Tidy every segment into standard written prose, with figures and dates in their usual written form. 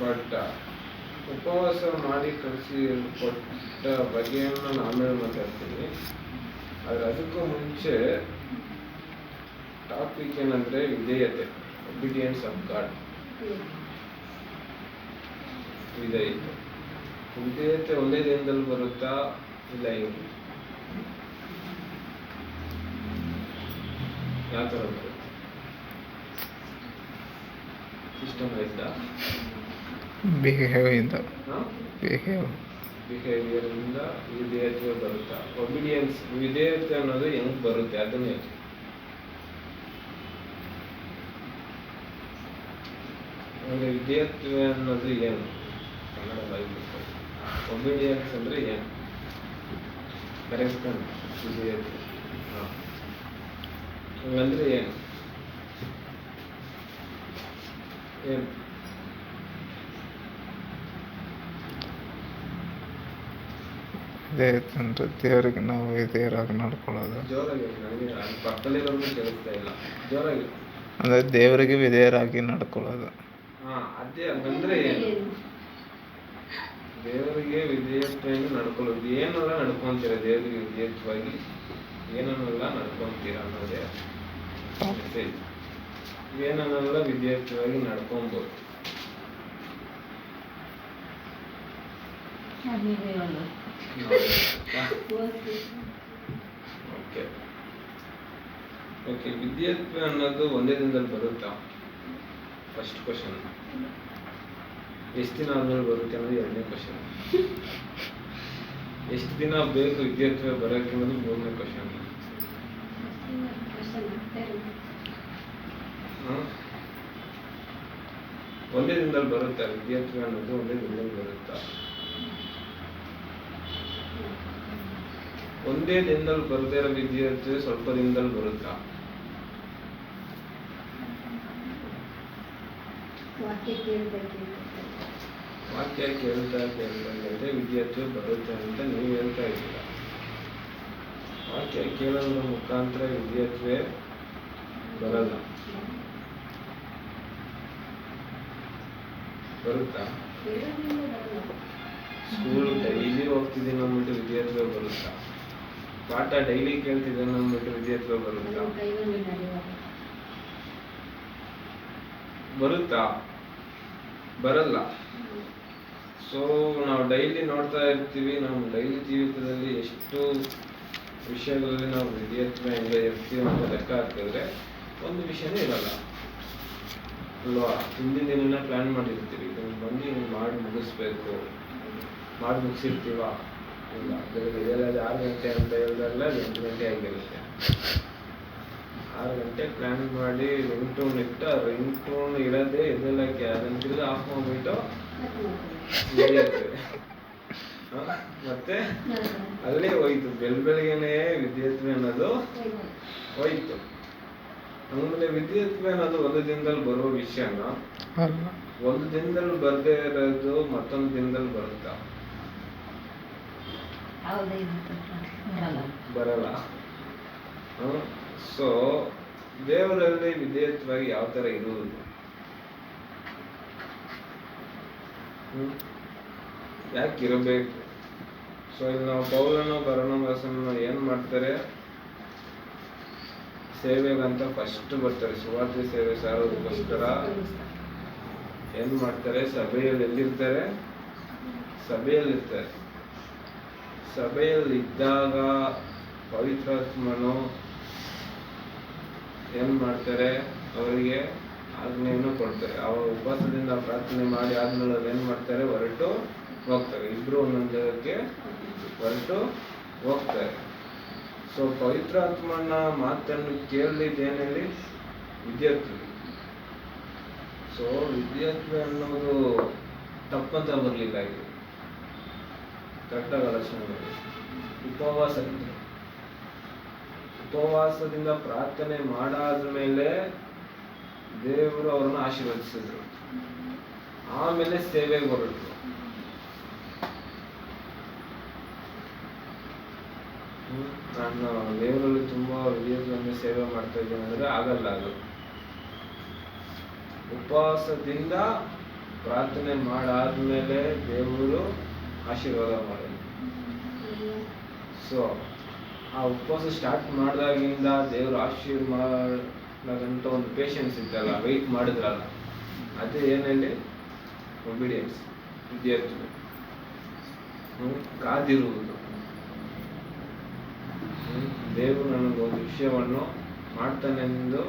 But ಉಪವಾಸ ಮಾಡಿ ಕಳಿಸಿ ಕೊಟ್ಟ ಬಗೆಯನ್ನು ನಾನು ಆಮೇಲೆ ಮಾತಾಡ್ತೀನಿ. ಆದರೆ ಅದಕ್ಕೂ ಮುಂಚೆ ಟಾಪಿಕ್ ಏನಂದರೆ ವಿಧೇಯತೆ, ಒಬಿಡಿಯನ್ಸ್ ಆಫ್ ಗಾಡ್. ವಿಧೇಯತೆ ಒಂದೇ ದಿನದಲ್ಲಿ ಬರುತ್ತಾ ಇಲ್ಲ ಏನು? ಯಾವ ಥರ ಬರುತ್ತೆ? ಸಿಸ್ಟಮ್ ಆಯ್ತಾ? ಬಿಹೇವಿಯರಿಂದ ವಿಧೇಯತೆ ಬರುತ್ತಾ? ಒಬಿಡಿಯನ್ಸ್, ವಿಧೇಯತೆ ಅನ್ನೋದು ಹೆಂಗ್ ಬರುತ್ತೆ ಅದನ್ನ ಯೋಚನೆ. ವಿಧೇಯತ್ವ ಅನ್ನೋದು ಏನು? ಕನ್ನಡ ಬೈಬಲ್ ಒಬಿಡಿಯನ್ಸ್ ಅಂದ್ರೆ ಏನು? ಕರೆಕ್ಟ್ ವಿಧೇಯತೆ ಹಂಗಂದ್ರೆ ಏನು? ಏನು ವಿಧೇಯತೆ ಅಂದರೆ ದೇವರಿಗೆ ನಾವು ವಿಧೇಯರಾಗಿ ನಡ್ಕೊಳ್ಳೋದು. ಜೋರಾಗಿ ನನಗೆ ಪಕ್ಕದಲ್ಲಿರೋದು ಕೇಳಿಸ್ತಾ ಇಲ್ಲ, ಜೋರಾಗಿ. ಅಂದರೆ ದೇವರಿಗೆ ವಿಧೇಯರಾಗಿ ನಡ್ಕೊಳ್ಳೋದು. ಅದೇ ಹಂಗಂದ್ರೆ ಏನು? ದೇವರಿಗೆ ವಿಧೇಯತ್ವೆಯನ್ನು ನಡ್ಕೊಳ್ಳೋದು. ಏನೆಲ್ಲ ನಡ್ಕೊಂತೀರ ದೇವರಿಗೆ ವಿಧೇಯತ್ವಾಗಿ? ಏನನ್ನೆಲ್ಲ ನಡ್ಕೊಂತೀರ ಅನ್ನೋದೇ ಮೆಸೇಜ್. ಏನನ್ನೆಲ್ಲ ವಿಧೇಯತ್ವಾಗಿ ನಡ್ಕೊಬೋದು? ಓಕೆ, ವಿಧೇಯತ್ವ ಅನ್ನೋದು ಒಂದೇ ದಿನದಲ್ಲಿ ಬರುತ್ತಾ? First question. ಎಷ್ಟು ದಿನ ಆದ್ಮೇಲೆ ಬರುತ್ತೆ ಅನ್ನೋದು ಎರಡನೇ ಕ್ವಶನ್. ಎಷ್ಟು ದಿನ ಬೇಕು ವಿಧೇಯತ್ವ ಬರೋಕ್ಕೆ ಅನ್ನೋದು ಮೂರನೇ ಕ್ವಶನ್. ಒಂದೇ ದಿನದಲ್ಲಿ ಬರುತ್ತಾ ವಿಧೇಯತ್ವ ಅನ್ನೋದು? ಒಂದೇ ದಿನದಲ್ಲಿ ಬರುತ್ತಾ? ಒಂದೇ ದಿನದಲ್ಲಿ ಬರದೇ ಇರೋ ವಿಧೇಯತ್ವ ಸ್ವಲ್ಪ ದಿನದಲ್ಲಿ ಬರುತ್ತಾ? ವಾಕ್ಯ ಕೇಳ್ತಾ ವಿಧೇಯತ್ವ ಬರುತ್ತೆ ಅಂತ ನೀವು ಹೇಳ್ತಾ ಇದ್ದೀರ. ವಾಕ್ಯ ಕೇಳೋದ್ರ ಮುಖಾಂತರ ವಿಧೇಯತ್ವೇ ಬರಲ್ಲ. ಬರುತ್ತಾ? ಸ್ಕೂಲ್ ಡೈಲಿ ಹೋಗ್ತಿದ್ದೀನಿ ಅಂದ್ಬಿಟ್ಟು ವಿಧೇಯತ್ವ ಬರುತ್ತಾ? ಪಾಠ ಡೈಲಿ ಕೇಳ್ತಿದ್ದೇನೆ ಅಂದ್ಬಿಟ್ಟು ವಿಧೇಯತ್ವ ಬರುತ್ತಾ? ಬರುತ್ತಾ? ಬರಲ್ಲ. ಸೊ ನಾವು ಡೈಲಿ ನೋಡ್ತಾ ಇರ್ತೀವಿ, ನಮ್ಮ ಡೈಲಿ ಜೀವಿತದಲ್ಲಿ ಎಷ್ಟು ವಿಷಯಗಳಲ್ಲಿ ನಾವು ವಿಧೇಯತ್ವ ಹೆಂಗೆ ಇರ್ತೀವಿ ಅಂತ ಲೆಕ್ಕ ಹಾಕಿದ್ರೆ ಒಂದು ವಿಷಯನೇ ಇರಲ್ಲ ಅಲ್ವಾ? ಹಿಂದಿನ ದಿನ ಪ್ಲಾನ್ ಮಾಡಿರ್ತೀವಿ, ಇದನ್ನು ಬಂದು ಹಿಂಗೆ ಮಾಡಿ ಮುಗಿಸ್ಬೇಕು, ಮಾಡಿ ಮುಗಿಸಿರ್ತೀವ. ಇಲ್ಲ, ಬೆಳಗ್ಗೆ 6 ಗಂಟೆ ಅಂತ ಹೇಳಿದಾಗಲೇ 8 ಗಂಟೆ ಆಗಿರುತ್ತೆ. 6 ಗಂಟೆ ಪ್ಲಾನ್ ಮಾಡಿ ರಿಂಗ್ ಟೋನ್ ಇಟ್ಟು ರಿಂಗ್ ಟೋನ್ ಇಡೋದೇ ಎದ್ದೇಳಕ್ಕೆ ಅದನ್ನು ತಿರ್ಗಿ ಆಫ್ ಮಾಡಿಬಿಟ್ಟು ಮತ್ತೆ ಅಲ್ಲೇ ಹೋಯ್ತು. ಬೆಳಗ್ಗೆನೆ ವಿಧೇಯತ್ವ ಅನ್ನೋದು ಹೋಯ್ತು. ಆಮೇಲೆ ವಿಧೇಯತ್ವ ಅನ್ನೋದು ಒಂದು ದಿನದಲ್ಲಿ ಬರುವ ವಿಷಯನ ಒಂದು ದಿನದಲ್ಲಿ ಬರದೇ ಇರೋದು ಮತ್ತೊಂದು ದಿನದಲ್ಲಿ ಬರುತ್ತಾ? ಬರಲ್ಲ. ಸೊ ದೇವರಲ್ಲಿ ವಿಧೇಯತ್ವಾಗಿ ಯಾವ ತರ ಇರುವುದು? ಯಾಕೆ ಇರಬೇಕು? ಸೊ ಇಲ್ಲಿ ನಾವು ಪೌಲನ ಬರಣವಾಸನ ಏನ್ ಮಾಡ್ತಾರೆ? ಸೇವೆಗಂತ ಫಸ್ಟ್ ಬರ್ತಾರೆ, ಸುವಾರ್ತೆ ಸೇವೆ ಸಾರೋದಕ್ಕೋಸ್ಕರ ಏನ್ ಮಾಡ್ತಾರೆ? ಸಭೆಯಲ್ಲಿ ಎಲ್ಲಿರ್ತಾರೆ? ಸಭೆಯಲ್ಲಿರ್ತಾರೆ. ಸಭೆಯಲ್ಲಿದ್ದಾಗ ಪವಿತ್ರಾತ್ಮನು ಏನ್ ಮಾಡ್ತಾರೆ? ಅವರಿಗೆ ಆಜ್ಞೆಯನ್ನು ಕೊಡ್ತಾರೆ. ಅವರು ಉಪವಾಸದಿಂದ ಪ್ರಾರ್ಥನೆ ಮಾಡಿ ಆದ್ಮೇಲೆ ಅವ್ರು ಏನ್ ಮಾಡ್ತಾರೆ? ಹೊರಟು ಹೋಗ್ತಾರೆ. ಇಬ್ರು ಒಂದೊಂದು ಜಾಗಕ್ಕೆ ಹೊರಟು ಹೋಗ್ತಾರೆ. ಸೊ ಪವಿತ್ರಾತ್ಮನ ಮಾತನ್ನು ಕೇಳಲಿದ್ದೇನಲ್ಲಿ ವಿಧೇಯತ್ವ. ಸೊ ವಿಧೇಯತ್ವ ಅನ್ನೋದು ತಪ್ಪಂತ ಬರಲಿಲ್ಲ, ಇದು ಕರೆಕ್ಟಾಗಿ ಆಲೋಚನೆ ಮಾಡಿ. ಉಪವಾಸದಿಂದ ಪ್ರಾರ್ಥನೆ ಮಾಡಾದ ಮೇಲೆ ದೇವರು ಅವರನ್ನು ಆಶೀರ್ವದಿಸಿದ್ರು. ಆಮೇಲೆ ಸೇವೆಗೆ ಹೊರಟರು. ನಾನು ದೇವರಲ್ಲಿ ತುಂಬಾ ವಿಧೇಯತೆಯಿಂದ ಸೇವೆ ಮಾಡ್ತಾ ಇದ್ದೇನೆ ಅಂದ್ರೆ ಆಗಲ್ಲ. ಅದು ಉಪವಾಸದಿಂದ ಪ್ರಾರ್ಥನೆ ಮಾಡಾದ್ಮೇಲೆ ದೇವರು ಆಶೀರ್ವಾದ ಮಾಡೋದು. ಸೊ ಆ ಉಪವಾಸ ಸ್ಟಾರ್ಟ್ ಮಾಡಿದಾಗಿಂದ ದೇವರು ಆಶೀರ್ವಾದಂಥ ಒಂದು ಪೇಷನ್ಸ್ ಇತ್ತಲ್ಲ, ವೆಯ್ಟ್ ಮಾಡಿದ್ರಲ್ಲ, ಅದೇ ಏನಲ್ಲಿ ಒಬಿಡಿಯನ್ಸ್, ವಿದ್ಯಾರ್ಥಿ ಕಾದಿರುವುದು. ದೇವರು ನನಗೊಂದು ವಿಷಯವನ್ನು ಮಾಡ್ತಾನೆಂದು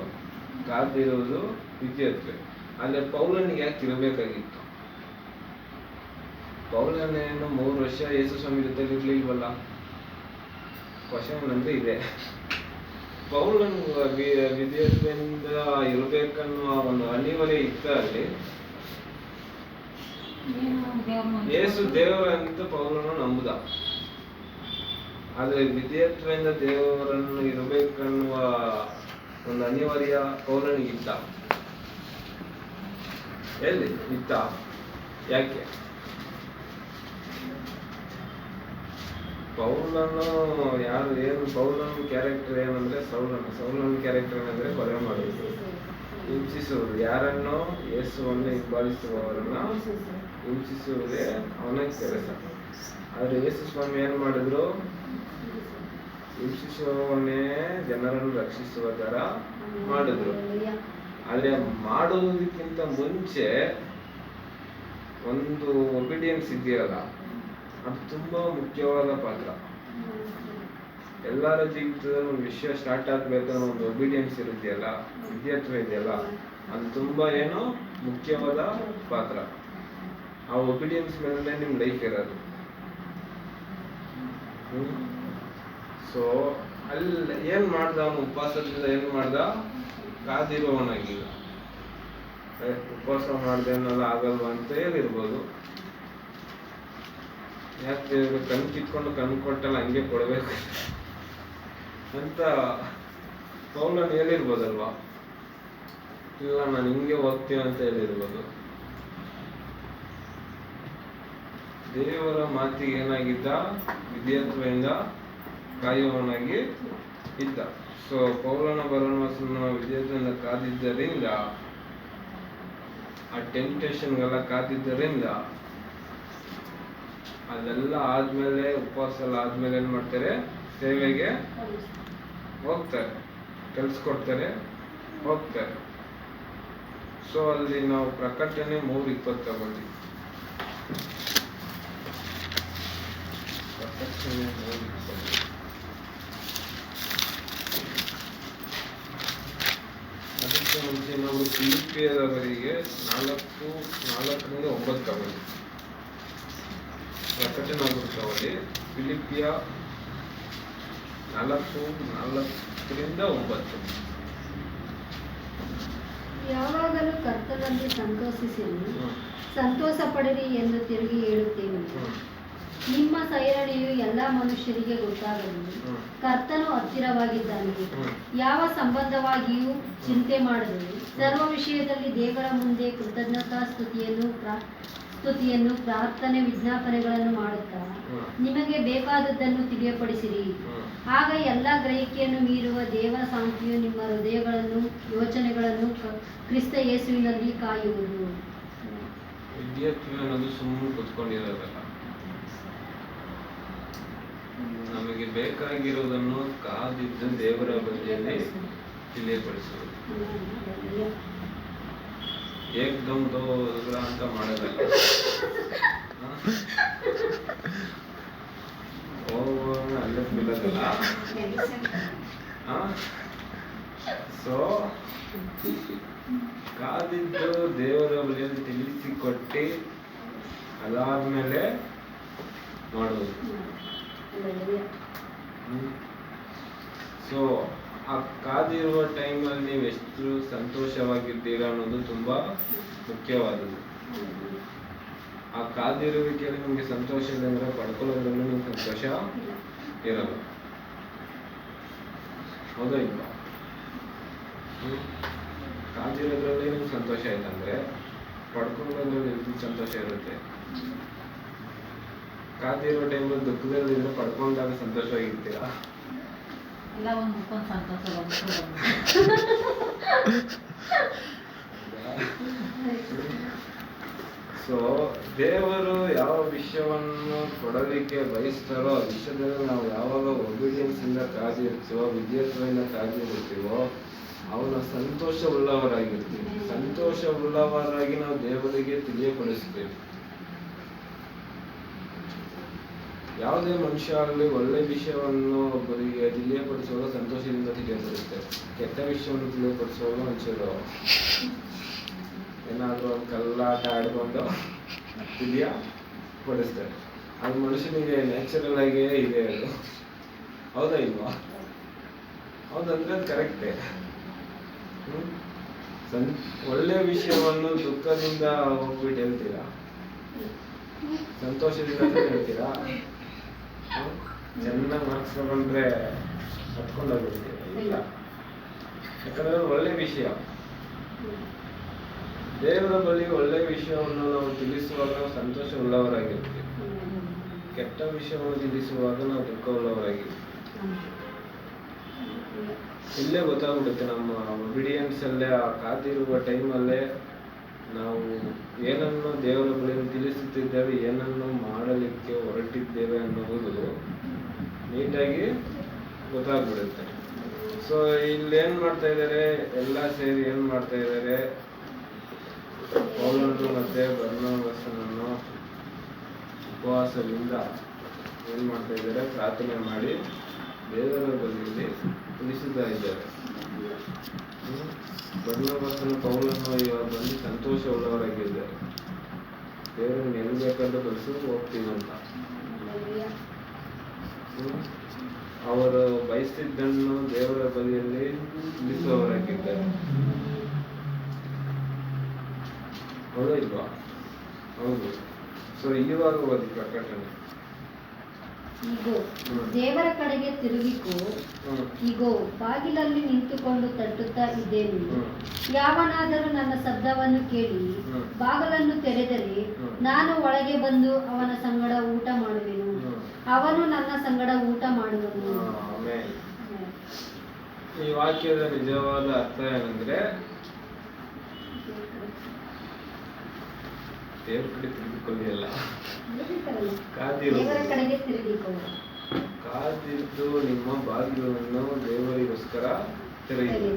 ಕಾದಿರುವುದು ವಿದ್ಯಾರ್ಥಿ. ಆದರೆ ಪೌಲನಿಗೆ ಯಾಕೆ ಇರಬೇಕಾಗಿತ್ತು? ಪೌಲನೇನು 3 ವರ್ಷ ಯೇಸು ಸ್ವಾಮಿ ಜೊತೆ ಇರ್ಲಿಲ್ವಲ್ಲ? ಕ್ವಶನ್ ಅಂದ್ರೆ ಇದೆ. ಪೌಲನ್ ವಿದ್ಯಾರ್ಥಿಯಿಂದ ಇರಬೇಕನ್ನುವ ಒಂದು ಅನಿವಾರ್ಯ ಇತ್ತ ಅಲ್ಲಿ. ಯೇಸು ದೇವರಂತ ಪೌಲನು ನಂಬುದ, ಆದ್ರೆ ವಿದ್ಯಾರ್ಥಿಯಿಂದ ದೇವರನ್ನು ಇರಬೇಕನ್ನುವ ಒಂದು ಅನಿವಾರ್ಯ ಪೌಲನಿಗಿತ್ತ. ಎಲ್ಲಿ ಇತ್ತ? ಯಾಕೆ? ಪೌಲನು ಏನು ಪೌಲನ್ ಕ್ಯಾರೆಕ್ಟರ್ ಏನಂದ್ರೆ ಸೌಲನ ಕ್ಯಾರೆಕ್ಟರ್ ಏನಂದ್ರೆ ಕೊಲೆ ಮಾಡುವುದು, ಹಿಂಸಿಸುವುದು, ಯಾರನ್ನು ಯೇಸುವನ್ನು ಹಿಂಬಾಲಿಸುವವರನ್ನ ಹಿಂಸಿಸುವುದೇ ಅವನ ಕೆಲಸ. ಆದ್ರೆ ಯೇಸು ಸ್ವಾಮಿ ಏನ್ ಮಾಡಿದ್ರು? ಹಿಂಸಿಸುವವನೇ ಜನರನ್ನು ರಕ್ಷಿಸುವ ತರ ಮಾಡಿದ್ರು. ಆದ್ರೆ ಮಾಡುವುದಕ್ಕಿಂತ ಮುಂಚೆ ಒಂದು ಒಬಿಡಿಯನ್ಸ್ ಇದೆಯಲ್ಲ, ಅದು ತುಂಬಾ ಮುಖ್ಯವಾದ ಪಾತ್ರ. ಎಲ್ಲರ ಜೀವಿತದಲ್ಲಿ ಒಂದು ವಿಷಯ ಸ್ಟಾರ್ಟ್ ಆಗ್ಬೇಕಾದ್ರೆ ಒಂದು ಒಬಿಡಿಯನ್ಸ್ ಇರುತ್ತೆಯಲ್ಲ, ವಿದ್ಯಾರ್ಥಿ ಇದೆಯಲ್ಲ, ಅದು ತುಂಬಾ ಮುಖ್ಯವಾದ ಪಾತ್ರ. ಆ ಒಬಿಡಿಯನ್ಸ್ ಮೇಲೆ ನಿಮ್ ಲೈಫ್ ಇರೋದು. ಸೊ ಅಲ್ಲಿ ಏನ್ ಮಾಡ್ದ ಅವನು? ಉಪವಾಸದಿಂದ ಏನ್ ಮಾಡ್ದ? ಕಾದಿರುವವನಾಗಿಲ್ಲ. ಉಪವಾಸ ಮಾಡ್ದೆ ಅನ್ನೋಲ್ಲ ಆಗಲ್ವಾ ಅಂತ ಹೇಳಿರ್ಬೋದು. ಯಾಕೆ ಕಣ್ ಕಿತ್ಕೊಂಡು ಕಣ್ ಕೊಟ್ಟಲ್ಲ ಹಂಗೆ ಕೊಡ್ಬೇಕು ಅಂತ ಪೌಲನ್ ಹೇಳಿರ್ಬೋದಲ್ವಾ? ಇಲ್ಲ ನಾನು ಹಿಂಗೆ ಹೋಗ್ತೀನಿ ಅಂತ ಹೇಳಿರ್ಬೋದು. ದೇವರ ಮಾತಿಗೆ ಏನಾಗಿದ್ದ? ವಿದ್ಯಾರ್ಥಿಯಿಂದ ಕಾಯುವವನಾಗಿ ಇದ್ದ. ಸೊ ಪೌಲನ ಬರೋಣ ವಿದ್ಯಾರ್ಥಿಯಿಂದ ಕಾದಿದ್ದರಿಂದ, ಆ ಟೆಂಪ್ಟೇಷನ್ಗೆಲ್ಲ ಕಾದಿದ್ದರಿಂದ, ಅದೆಲ್ಲ ಆದ್ಮೇಲೆ ಉಪವಾಸ ಎಲ್ಲ ಆದ್ಮೇಲೆ ಏನ್ ಮಾಡ್ತಾರೆ? ಸೇವೆಗೆ ಹೋಗ್ತಾರೆ, ಕೆಲ್ಸ ಕೊಡ್ತಾರೆ, ಹೋಗ್ತಾರೆ. ಸೊ ಅಲ್ಲಿ ನಾವು ಪ್ರಕಟಣೆ 3:20 ತಗೊಂಡ್ವಿ. ಪ್ರಕಟಣೆ 3:20 ಅದಕ್ಕೆ ಮುಂಚೆ ನಾವು ಫಿಲಿಪ್ಪಿಯರವರಿಗೆ 4:9 ತಗೊಂಡ್ವಿ. ಪ್ರಕಟಣೆ ತಗೊಳ್ಳಿ. ಫಿಲಿಪಿಯ 4:4-9. ಯಾವಾಗಲೂ ಕರ್ತನಲ್ಲಿ ಸಂತೋಷಿಸಿರಿ, ಸಂತೋಷ ಪಡಿರಿ ಎಂದು ತಿರುಗಿ ಹೇಳುತ್ತೇವೆ. ನಿಮ್ಮ ಸೈರಣೆಯು ಎಲ್ಲಾ ಮನುಷ್ಯರಿಗೆ ಗೊತ್ತಾಗಲಿ. ಕರ್ತನು ಹತ್ತಿರವಾಗಿದ್ದಾನೆ. ಯಾವ ಸಂಬಂಧವಾಗಿಯೂ ಚಿಂತೆ ಮಾಡದೆ ಸರ್ವ ವಿಷಯದಲ್ಲಿ ದೇವರ ಮುಂದೆ ಕೃತಜ್ಞತಾ ಸ್ತುತಿಯನ್ನು ಪ್ರಾರ್ಥನೆ ವಿಜ್ಞಾಪನೆಗಳನ್ನು ಮಾಡುತ್ತಾ ನಿಮಗೆ ಬೇಕಾದದ್ದನ್ನು ತಿಳಿಯಪಡಿಸಿರಿ. ಆಗ ಎಲ್ಲ ಗ್ರಹಿಕೆಯನ್ನು ಮೀರುವ ದೇವರ ಶಾಂತಿಯು ನಿಮ್ಮ ಹೃದಯಗಳನ್ನು ಯೋಚನೆಗಳನ್ನು ಕ್ರಿಸ್ತ ಯೇಸುವಿನಲ್ಲಿ ಕಾಯುವುದು. ವಿದ್ಯಾರ್ಥಿ ಅನ್ನೋದು ಸುಮ್ಮನೆ ಕುತ್ಕೊಂಡಿರೋದಲ್ಲ, ನಮಗೆ ಬೇಕಾಗಿರುವುದನ್ನು ಕಾದಿದ್ದು ದೇವರ ಬಳಿಯಲ್ಲಿ ತಿಳಿಯಪಡಿಸುವುದು. ಏಕ್ದಮ್ ದೋಗ್ರ ಅಂತ ಮಾಡೋದಲ್ಲ. ಅಲ್ಲೇ ಬೀಳೋದಲ್ಲ. ಸೊ ಕಾದಿದ್ದು ದೇವರ ಬಳಿಯಲ್ಲಿ ತಿಳಿಸಿಕೊಟ್ಟು ಅದಾದ್ಮೇಲೆ ಮಾಡುವುದು. ಸೊ ಆ ಕಾದಿರುವ ಟೈಮಲ್ಲಿ ನೀವು ಎಷ್ಟು ಸಂತೋಷವಾಗಿದ್ದೀರಾ ಅನ್ನೋದು ತುಂಬಾ ಮುಖ್ಯವಾದದ್ದು. ಆ ಕಾದಿರುವಿಕೆಯಲ್ಲಿ ನಿಮ್ಗೆ ಸಂತೋಷ ಇದೆ ಅಂದ್ರೆ ಪಡ್ಕೊಳ್ಳೋದ್ರಲ್ಲೂ ನಿಮ್ಗೆ ಸಂತೋಷ ಇರಲ್ಲ. ಹೌದಾ ಇಲ್ವಾ? ಕಾದಿರೋದ್ರಲ್ಲಿ ನಿಮ್ಗೆ ಸಂತೋಷ ಇಲ್ಲ ಅಂದ್ರೆ ಪಡ್ಕೊಳ್ಳೋದ್ರಲ್ಲಿ ನಿಮ್ಗೆ ಸಂತೋಷ ಇರುತ್ತೆ. ಕಾದಿರೋ ಟೈಮಲ್ಲಿ ದುಃಖದಲ್ಲಿದ್ರೆ ಪಡ್ಕೊಂಡಾಗ ಸಂತೋಷವಾಗಿರ್ತೀರಾ? ಎಲ್ಲ ಒಂದು ಮುಖಂಡ್ ಸಂತೋಷ ಸೊ ದೇವರು ಯಾವ ವಿಷಯವನ್ನು ಕೊಡಲಿಕ್ಕೆ ಬಯಸ್ತಾರೋ ಆ ವಿಷಯದಲ್ಲಿ ನಾವು ಯಾವಾಗ ಒಬಿಡಿಯನ್ಸ್ ಇಂದ ಕಾದಿರ್ತೀವೋ, ವಿಧೇಯತ್ವದಿಂದ ಕಾದಿರ್ತೀವೋ, ಅವನ ಸಂತೋಷವುಳ್ಳವರಾಗಿರ್ತೀವಿ. ಸಂತೋಷವುಳ್ಳವರಾಗಿ ನಾವು ದೇವರಿಗೆ ತಿಳಿಯಪಡಿಸ್ತೀವಿ. ಯಾವುದೇ ಮನುಷ್ಯ ಆಗಲಿ ಒಳ್ಳೆ ವಿಷಯವನ್ನು ಒಬ್ಬರಿಗೆ ತಿಳಿಯಪಡಿಸುವಾಗ ಸಂತೋಷದಿಂದ ತಿಳಿಯಪಡಿಸ್ತೇವೆ. ಕೆಟ್ಟ ವಿಷಯವನ್ನು ತಿಳಿಯಪಡಿಸುವಾಗ ಮನುಷ್ಯರು ಏನಾದರೂ ಒಂದು ಕಲ್ಲಾಟ ಆಡ್ಕೊಂಡು ತಿಳಿಯಪಡಿಸ್ತಾರೆ. ಅದು ಮನುಷ್ಯನಿಗೆ ನ್ಯಾಚುರಲ್ ಆಗೇ ಇದೆ. ಅದು ಹೌದಾ ಇಲ್ವಾ? ಹೌದಂದ್ರೆ ಅದು ಕರೆಕ್ಟೇ. ಒಳ್ಳೆ ವಿಷಯವನ್ನು ದುಃಖದಿಂದ ಹೋಗ್ಬಿಟ್ಟು ಹೇಳ್ತೀರಾ? ಸಂತೋಷದಿಂದ ಹೇಳ್ತೀರಾ? ಚೆನ್ನಾಗಿ ಮಾರ್ಕ್ಸ್ ತಗೊಂಡ್ರೆ ಕಟ್ಕೊಂಡೋಗ್ಬಿಡ್ತೀವಿ. ಇಲ್ಲ, ಯಾಕಂದ್ರೆ ಒಳ್ಳೆ ವಿಷಯ. ದೇವರ ಬಳಿ ಒಳ್ಳೆ ವಿಷಯವನ್ನು ನಾವು ತಿಳಿಸುವಾಗ ಸಂತೋಷ ಉಳ್ಳವರಾಗಿರ್ತೀವಿ. ಕೆಟ್ಟ ವಿಷಯವನ್ನು ತಿಳಿಸುವಾಗ ನಾವು ದುಃಖ ಉಳ್ಳವರಾಗಿರ್ತೀವಿ. ಇಲ್ಲೇ ಗೊತ್ತಾಗ್ಬಿಡುತ್ತೆ ನಮ್ಮ ಒಬಿಡಿಯನ್ಸ್ ಅಲ್ಲೇ, ಆ ಕಾದಿರುವ ಟೈಮಲ್ಲೇ ನಾವು ಏನನ್ನು ದೇವರ ಬಳಿ ತಿಳಿಸುತ್ತಿದ್ದೇವೆ, ಏನನ್ನು ಮಾಡಲಿಕ್ಕೆ ಹೊರಟಿದ್ದೇವೆ ಅನ್ನೋದು ನೀಟಾಗಿ ಗೊತ್ತಾಗ್ಬಿಡುತ್ತೆ. ಸೊ ಇಲ್ಲಿ ಏನ್ ಮಾಡ್ತಾ ಇದ್ದಾರೆ, ಎಲ್ಲ ಸೇರಿ ಏನ್ ಮಾಡ್ತಾ ಇದ್ದಾರೆ, ಪೌಲನನ್ನು ಮತ್ತೆ ಬರ್ನಬಾಸನನ್ನು ಉಪವಾಸದಿಂದ ಏನ್ ಮಾಡ್ತಾ ಇದ್ದಾರೆ, ಪ್ರಾರ್ಥನೆ ಮಾಡಿ ದೇವರ ಬಳಿಯಲ್ಲಿ ತಿಳಿಸುತ್ತಾ ಇದ್ದಾರೆ. ಬರ್ನಬಾಸನು ಪೌಲನು ಇವಾಗ ಬಂದು ಸಂತೋಷ ಉಳ್ಳವರಾಗಿದ್ದಾರೆ. ದೇವರನ್ನು ಎಲ್ಲಿ ಬೇಕಾದ್ರೂ ಕಳಿಸಿ ಹೋಗ್ತೀವಂತ. ಅವರು ಬಯಸಿದ್ದನ್ನು ದೇವರ ಬಳಿಯಲ್ಲಿ ತಿಳಿಸುವವರಾಗಿದ್ದಾರೆ. ಹೌದಾ ಇಲ್ವಾ? ಹೌದು. ಸೊ ಇವಾಗ ಓದಿ ಪ್ರಕಟಣೆ. ಇಗೋ, ದೇವರ ಕಡೆಗೆ ತಿರುಗಿಕೋ. ಇಗೋ, ಬಾಗಿಲಲ್ಲಿ ನಿಂತುಕೊಂಡು ತಟ್ಟುತ್ತಾ ಇದ್ದೇನೆ. ಯಾವನಾದರೂ ನನ್ನ ಶಬ್ದವನ್ನು ಕೇಳಿ ಬಾಗಿಲನ್ನು ತೆರೆದರೆ ನಾನು ಒಳಗೆ ಬಂದು ಅವನ ಸಂಗಡ ಊಟ ಮಾಡುವೆನು, ಅವನು ನನ್ನ ಸಂಗಡ ಊಟ ಮಾಡುವನು. ಈ ವಾಕ್ಯದ ನಿಜವಾದ ಅರ್ಥ ಏನಂದ್ರೆ, ದೇವ್ರ ಕಡೆ ತಿರುಗಿಕೊಳ್ಳಿಯಲ್ಲ, ದೇವರ ಕಡೆಗೆ ತಿರುಗಿಕೋ. ಕಾದಿದ್ದು ನಿಮ್ಮ ಬಾಗಿಲನ್ನು ದೇವರಿಗೋಸ್ಕರ ತೆರೆಯಿತು.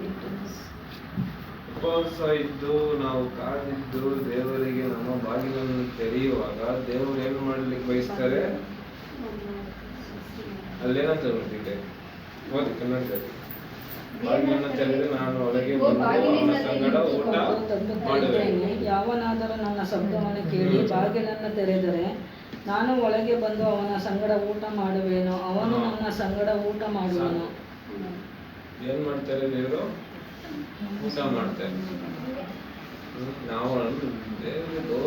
ಉಪವಾಸ ಇದ್ದು ನಾವು ಕಾದಿದ್ದು ದೇವರಿಗೆ ನಮ್ಮ ಬಾಗಿಲನ್ನು ತೆರೆಯುವಾಗ ದೇವರು ಏನು ಮಾಡ್ಲಿಕ್ಕೆ ಬಯಸ್ತಾರೆ? ಅಲ್ಲೇನಂತ ಬರ್ತಿದೆ, ಓದಿ ಕನ್ನಡದಲ್ಲಿ. ಬಾಗಿಲನ್ನು ತೆರೆದು ನಾನು ಒಳಗೆ ಬಂದು ಅವನ ಸಂಗಡ ಊಟ ಮಾಡುವೆನು. ಯಾವನಾದರೂ ನನ್ನ ಶಬ್ದವನ್ನು ಕೇಳಿ ಬಾಗಿಲನ್ನು ತೆರೆದರೆ ನಾನು ಒಳಗೆ ಬಂದು ಅವನ ಸಂಗಡ ಊಟ ಮಾಡುವೆನು, ಅವನು ನನ್ನ ಸಂಗಡ ಊಟ ಮಾಡುವನು. ಏನ್ ಮಾಡ್ತಾರೆ ದೇವರು? ಊಟ ಮಾಡ್ತಾರೆ. ನಾವು ದೇವರು